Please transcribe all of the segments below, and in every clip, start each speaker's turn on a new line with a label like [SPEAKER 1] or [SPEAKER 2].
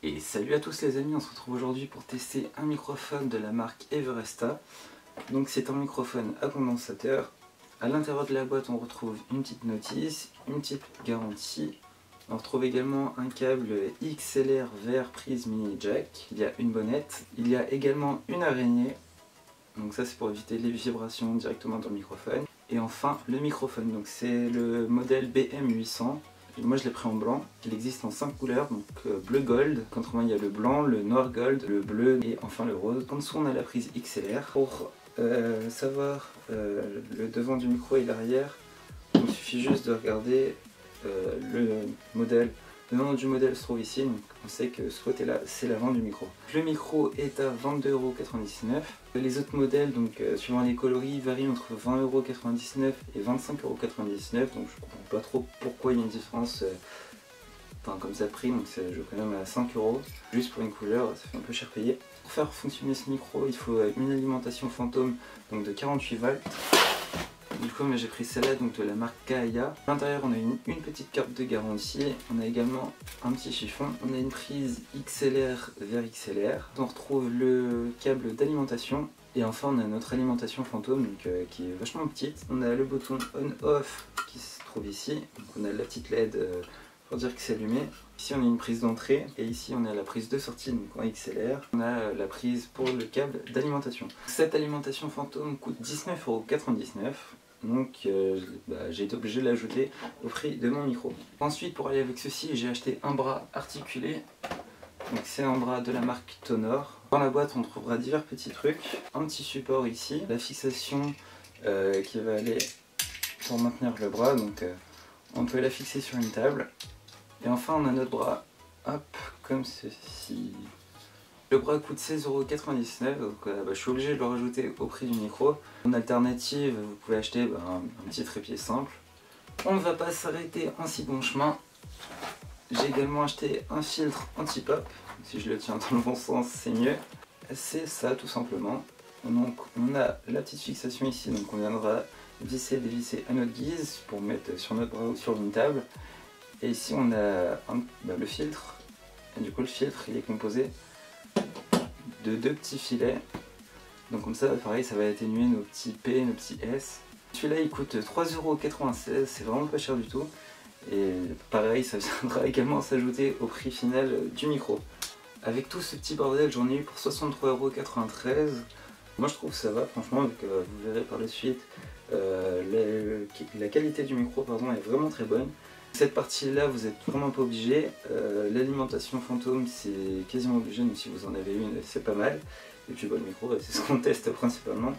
[SPEAKER 1] Et salut à tous les amis, on se retrouve aujourd'hui pour tester un microphone de la marque Everesta. Donc c'est un microphone à condensateur. À l'intérieur de la boîte on retrouve une petite notice, une petite garantie. On retrouve également un câble XLR vers prise mini jack. Il y a une bonnette. Il y a également une araignée. Donc ça c'est pour éviter les vibrations directement dans le microphone. Et enfin le microphone, donc c'est le modèle BM800. Moi je l'ai pris en blanc, il existe en 5 couleurs, donc bleu gold, contrairement il y a le blanc, le noir gold, le bleu et enfin le rose. En dessous on a la prise XLR. Pour savoir le devant du micro et l'arrière, il suffit juste de regarder le modèle. Le nom du modèle se trouve ici, donc on sait que ce côté-là, c'est l'avant du micro. Le micro est à 22,99 €. Les autres modèles, donc suivant les coloris, varient entre 20,99 € et 25,99 €. Donc je comprends pas trop pourquoi il y a une différence comme ça de prix, donc c'est quand même à 5 €. Juste pour une couleur, ça fait un peu cher payé. Pour faire fonctionner ce micro, il faut une alimentation fantôme donc de 48 volts. Du coup j'ai pris celle-là de la marque Kaya. À l'intérieur on a une petite carte de garantie, on a également un petit chiffon, on a une prise XLR vers XLR, on retrouve le câble d'alimentation et enfin on a notre alimentation fantôme donc, qui est vachement petite. On a le bouton on-off qui se trouve ici, donc on a la petite LED pour dire que c'est allumé. Ici on a une prise d'entrée et ici on a la prise de sortie donc en XLR. On a la prise pour le câble d'alimentation. Cette alimentation fantôme coûte 19,99 €. Donc j'ai été obligé de l'ajouter au prix de mon micro. Ensuite pour aller avec ceci j'ai acheté un bras articulé. Donc c'est un bras de la marque Tonor. Dans la boîte on trouvera divers petits trucs. Un petit support ici, la fixation qui va aller pour maintenir le bras. Donc on peut la fixer sur une table. Et enfin on a notre bras, hop, comme ceci. Le bras coûte 16,99 €, donc je suis obligé de le rajouter au prix du micro. En alternative, vous pouvez acheter un petit trépied simple. On ne va pas s'arrêter en si bon chemin. J'ai également acheté un filtre anti-pop. Si je le tiens dans le bon sens, c'est mieux. C'est ça tout simplement. Donc on a la petite fixation ici, donc on viendra visser, dévisser à notre guise pour mettre sur notre bras ou sur une table. Et ici on a le filtre. Et du coup le filtre il est composé de deux petits filets, donc comme ça pareil ça va atténuer nos petits P, nos petits S. Celui-là il coûte 3,96 €, c'est vraiment pas cher du tout et pareil ça viendra également s'ajouter au prix final du micro. Avec tout ce petit bordel j'en ai eu pour 63,93 €. Moi je trouve que ça va franchement, donc vous verrez par la suite la qualité du micro est vraiment très bonne. Cette partie là vous êtes vraiment pas obligé, l'alimentation fantôme c'est quasiment obligé, donc si vous en avez une c'est pas mal. Et puis le micro c'est ce qu'on teste principalement.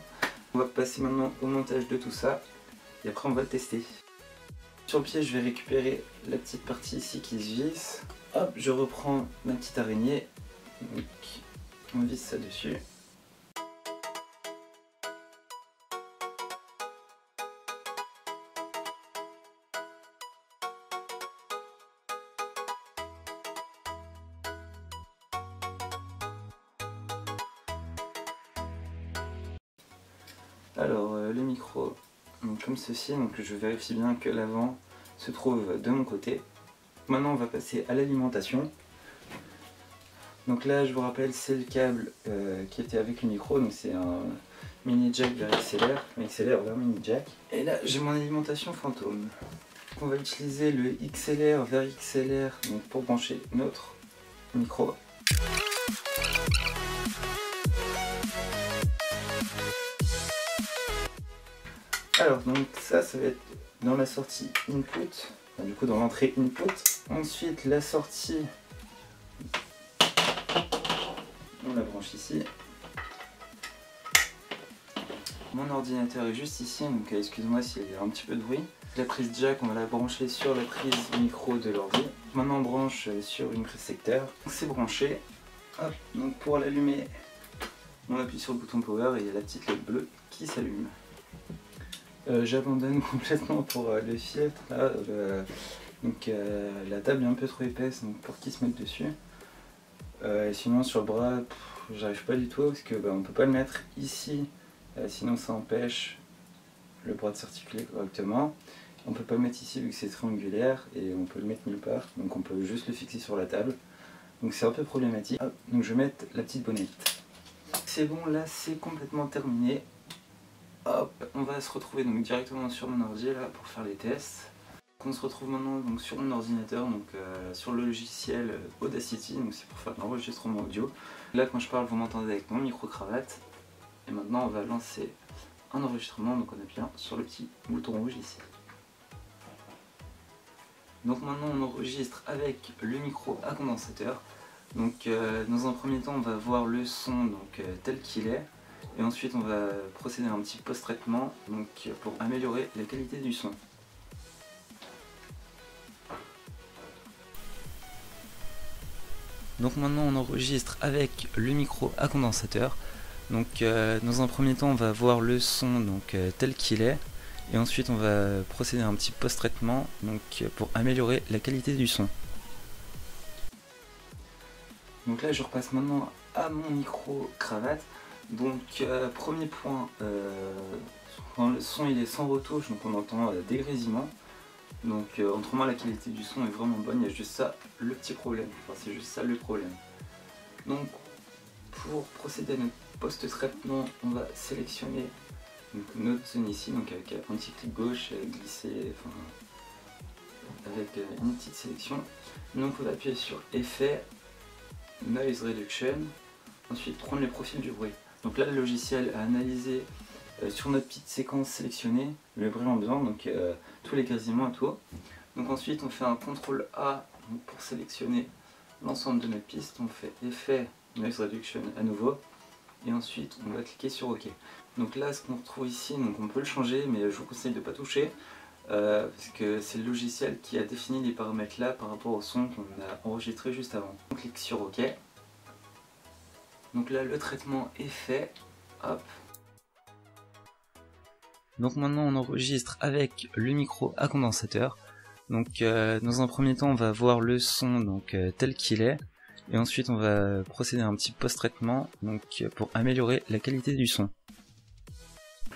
[SPEAKER 1] On va passer maintenant au montage de tout ça et après on va le tester. Sur le pied je vais récupérer la petite partie ici qui se visse. Hop, je reprends ma petite araignée, donc on visse ça dessus. Alors le micro, donc, comme ceci, donc je vérifie bien que l'avant se trouve de mon côté. Maintenant on va passer à l'alimentation. Donc là je vous rappelle c'est le câble qui était avec le micro, donc c'est un mini jack vers XLR, XLR vers mini jack. Et là j'ai mon alimentation fantôme. On va utiliser le XLR vers XLR donc, pour brancher notre micro. Alors donc ça va être dans la sortie input, du coup dans l'entrée input. Ensuite la sortie, on la branche ici. Mon ordinateur est juste ici, donc excuse-moi s'il y a un petit peu de bruit. La prise jack, on va la brancher sur la prise micro de l'ordi. Maintenant on branche sur une prise secteur. C'est branché. Hop, donc pour l'allumer, on appuie sur le bouton power et il y a la petite LED bleue qui s'allume. J'abandonne complètement pour le filtre là, donc la table est un peu trop épaisse donc pour qu'il se mette dessus. Sinon sur le bras j'arrive pas du tout parce que on peut pas le mettre ici, sinon ça empêche le bras de s'articuler correctement. On peut pas le mettre ici vu que c'est triangulaire et on peut le mettre nulle part, donc on peut juste le fixer sur la table. donc c'est un peu problématique. Hop, donc je vais mettre la petite bonnette. C'est bon, là c'est complètement terminé. Hop, on va se retrouver donc directement sur mon ordi là pour faire les tests. On se retrouve maintenant donc sur mon ordinateur, donc sur le logiciel Audacity, donc c'est pour faire de l'enregistrement audio. Là quand je parle vous m'entendez avec mon micro-cravate. Et maintenant on va lancer un enregistrement, donc en appuyant sur le petit bouton rouge ici. Donc maintenant on enregistre avec le micro à condensateur. Donc dans un premier temps on va voir le son donc, tel qu'il est. Et ensuite on va procéder à un petit post-traitement pour améliorer la qualité du son. Donc maintenant on enregistre avec le micro à condensateur. Donc dans un premier temps on va voir le son donc, tel qu'il est. Et ensuite on va procéder à un petit post-traitement pour améliorer la qualité du son. Donc là je repasse maintenant à mon micro cravate. Donc premier point, quand le son il est sans retouche, donc on entend des grésillements. Donc autrement la qualité du son est vraiment bonne, il y a juste ça le petit problème, enfin c'est juste ça le problème. Donc pour procéder à notre post-traitement, on va sélectionner donc, notre zone ici, donc avec un petit clic gauche, glisser, enfin, avec une petite sélection. Donc on va appuyer sur Effet, Noise Reduction, ensuite prendre le profil du bruit. Donc là le logiciel a analysé sur notre petite séquence sélectionnée le bruit ambiant, donc tous les grésillements et tout. Donc ensuite on fait un CTRL A pour sélectionner l'ensemble de notre piste, on fait Effet, Noise Reduction à nouveau, et ensuite on va cliquer sur OK. Donc là ce qu'on retrouve ici, donc on peut le changer, mais je vous conseille de ne pas toucher, parce que c'est le logiciel qui a défini les paramètres là par rapport au son qu'on a enregistré juste avant. On clique sur OK. Donc là le traitement est fait, hop. Donc maintenant on enregistre avec le micro à condensateur. Donc dans un premier temps on va voir le son donc, tel qu'il est. Et ensuite on va procéder à un petit post-traitement pour améliorer la qualité du son.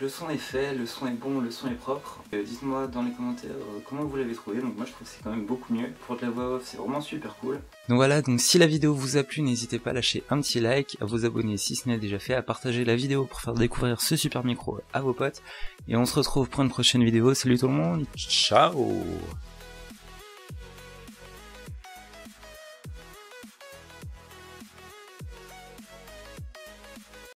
[SPEAKER 1] Le son est fait, le son est bon, le son est propre. Dites-moi dans les commentaires comment vous l'avez trouvé. Donc moi je trouve que c'est quand même beaucoup mieux. Pour de la voix off c'est vraiment super cool. Donc voilà, donc si la vidéo vous a plu, n'hésitez pas à lâcher un petit like, à vous abonner si ce n'est déjà fait, à partager la vidéo pour faire découvrir ce super micro à vos potes. Et on se retrouve pour une prochaine vidéo. Salut tout le monde, ciao!